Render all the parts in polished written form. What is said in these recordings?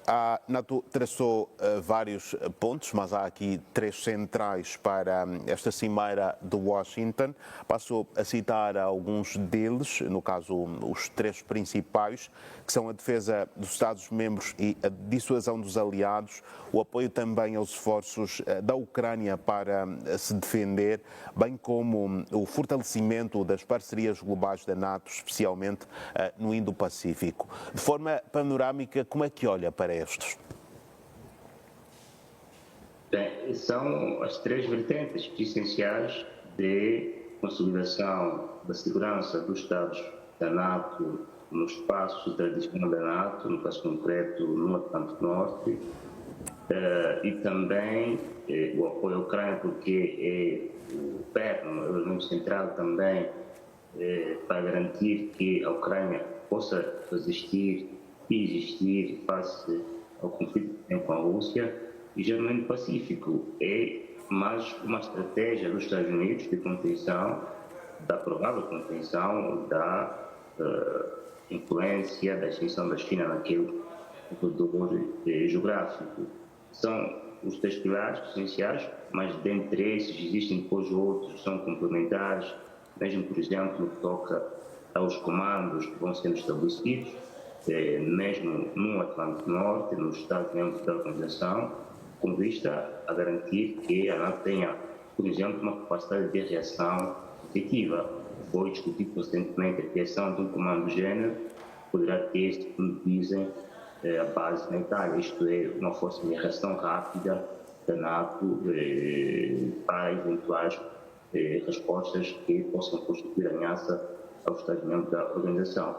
A NATO traçou vários pontos, mas há aqui três centrais para esta cimeira de Washington. Passo a citar alguns deles, no caso os três principais, que são a defesa dos Estados-membros e a dissuasão dos aliados, o apoio também aos esforços da Ucrânia para se defender, bem como o fortalecimento das parcerias globais da NATO, especialmente no Indo-Pacífico. De forma panorâmica, como é que olha para estes? Bem, são as três vertentes essenciais de consolidação da segurança dos Estados da NATO no espaço tradicional da NATO, no caso concreto no Atlântico Norte, e também o apoio à Ucrânia, porque é o perno, o elemento central também para garantir que a Ucrânia possa resistir e existir face ao conflito com a Rússia. E já no Indo-Pacífico é mais uma estratégia dos Estados Unidos de contenção, da provável contenção da influência, da extensão da China naquele corredor geográfico. São os três pilares essenciais, mas dentre esses existem depois outros, são complementares, mesmo, por exemplo, no que toca aos comandos que vão sendo estabelecidos, mesmo no Atlântico Norte, nos Estados-membros da organização, com vista a garantir que a NATO tenha, por exemplo, uma capacidade de reação efetiva. Foi discutido recentemente a criação de um comando de género, que poderá ter, como dizem, a base na Itália, isto é, uma força de reação rápida da NATO para eventuais respostas que possam constituir ameaça aos Estados-membros da organização.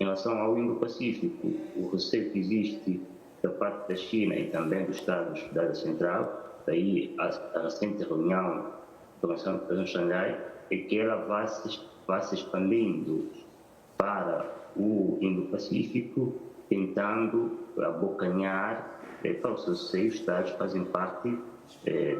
Em relação ao Indo-Pacífico, o receio que existe da parte da China e também dos Estados da Ásia Central, daí a recente reunião da Organização de Xangai, é que ela vai se expandindo para o Indo-Pacífico, tentando abocanhar para os seus seis Estados que fazem parte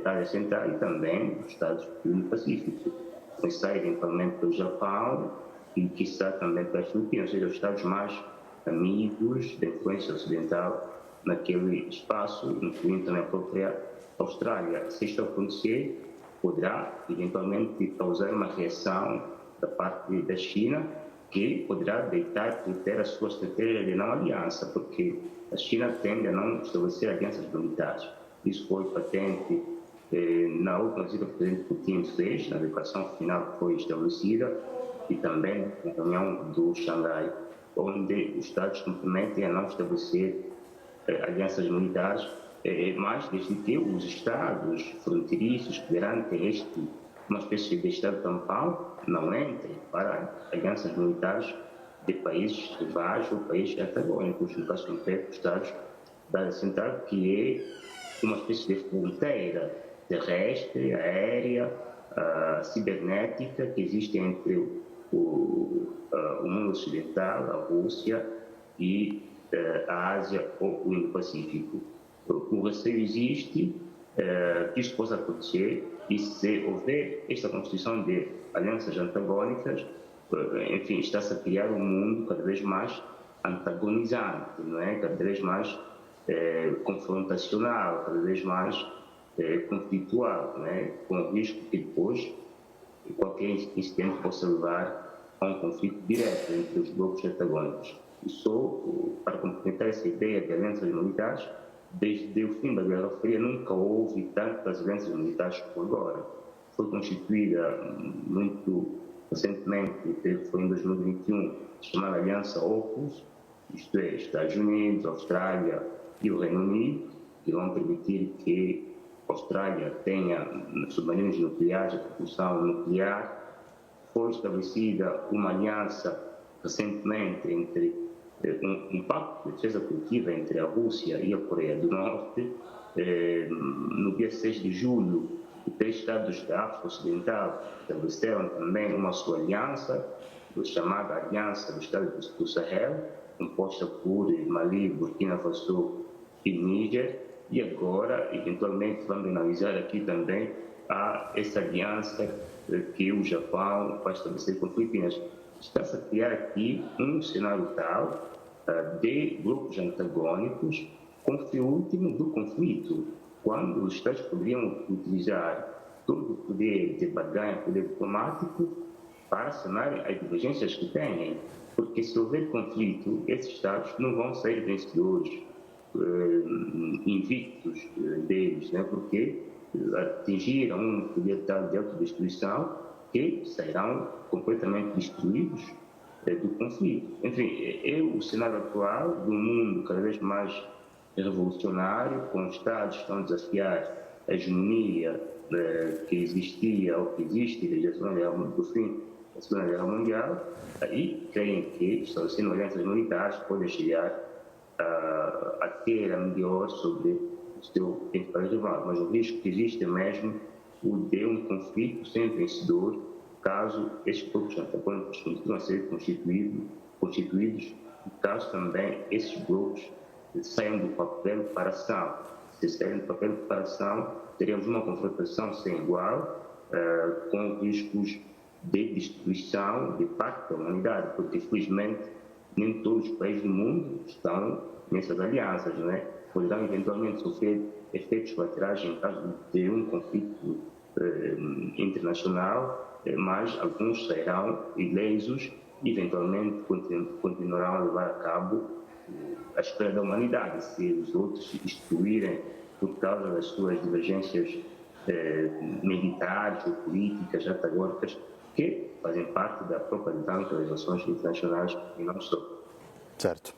da Ásia Central e também dos Estados do Indo-Pacífico. Começar eventualmente pelo Japão e, quiçá, também para as Filipinas, ou seja, os Estados mais amigos da influência ocidental naquele espaço, incluindo também a própria Austrália. Se isto acontecer, poderá eventualmente causar uma reação da parte da China, que poderá deitar por terra a sua estratégia de não aliança, porque a China tende a não estabelecer alianças militares. Isso foi patente na última visita que o presidente Putin fez, na declaração final que foi estabelecida, e também na reunião do Xangai, onde os Estados comprometem a não estabelecer alianças militares, mas desde que os Estados fronteiriços que garantem uma espécie de Estado tampão não entrem para alianças militares de países rivais ou países antagônicos, no caso concreto, Estados da Ásia Central, que é uma espécie de fronteira terrestre, aérea, cibernética que existe entre o mundo ocidental, a Rússia e a Ásia ou o Indo-Pacífico. O receio existe que isto possa acontecer, e se houver esta constituição de alianças antagônicas, enfim, está-se a criar um mundo cada vez mais antagonizante, não é? Cada vez mais confrontacional, cada vez mais conflitual, não é? Com o risco que depois qualquer incidente possa levar a um conflito direto entre os blocos antagônicos. E só para complementar essa ideia de alianças militares, desde o fim da Guerra Fria nunca houve tantas alianças militares como agora. Foi constituída muito recentemente, foi em 2021, chamada Aliança AUKUS, isto é, Estados Unidos, Austrália e o Reino Unido, que vão permitir que a Austrália tenha submarinos nucleares, a propulsão nuclear. Foi estabelecida uma aliança recentemente entre um pacto de defesa coletiva entre a Rússia e a Coreia do Norte. No dia 6 de julho, os três Estados da África Ocidental estabeleceram também uma sua aliança, chamada Aliança dos Estados do Sahel, composta por Mali, Burkina Faso e Níger. E agora, eventualmente, vamos analisar aqui também essa aliança que o Japão vai estabelecer com as Filipinas. Está-se a criar aqui um cenário tal de grupos antagônicos com o fim último do conflito, quando os Estados poderiam utilizar todo o poder de barganha, poder diplomático, para sanar as divergências que têm. Porque se houver conflito, esses Estados não vão sair vencedores, invictos deles, né? Porque atingiram um poder tal de autodestruição que sairão completamente destruídos do conflito. Enfim, é o cenário atual do mundo cada vez mais revolucionário, com os Estados que estão a desafiar a hegemonia que existia ou que existe desde a Segunda Guerra, do fim da Segunda Guerra Mundial, e creem que, estabelecendo alianças militares, podem chegar a ter a melhor sobre o seu território rival. Mas o risco que existe é mesmo o de um conflito sem vencedor, caso estes grupos antagônicos continuem a ser constituídos, e caso também esses grupos saiam do papel para a ação. Se saírem do papel para a ação, teremos uma confrontação sem igual, com riscos de destruição de parte da humanidade, porque, felizmente, nem todos os países do mundo estão nessas alianças, né? Poderão eventualmente sofrer efeitos colaterais em caso de um conflito internacional, mas alguns sairão ilesos e eventualmente continuarão a levar a cabo a história da humanidade, se os outros se destruírem por causa das suas divergências militares ou políticas antagônicas, que fazem parte da própria dinâmica das relações internacionais e não só. Certo.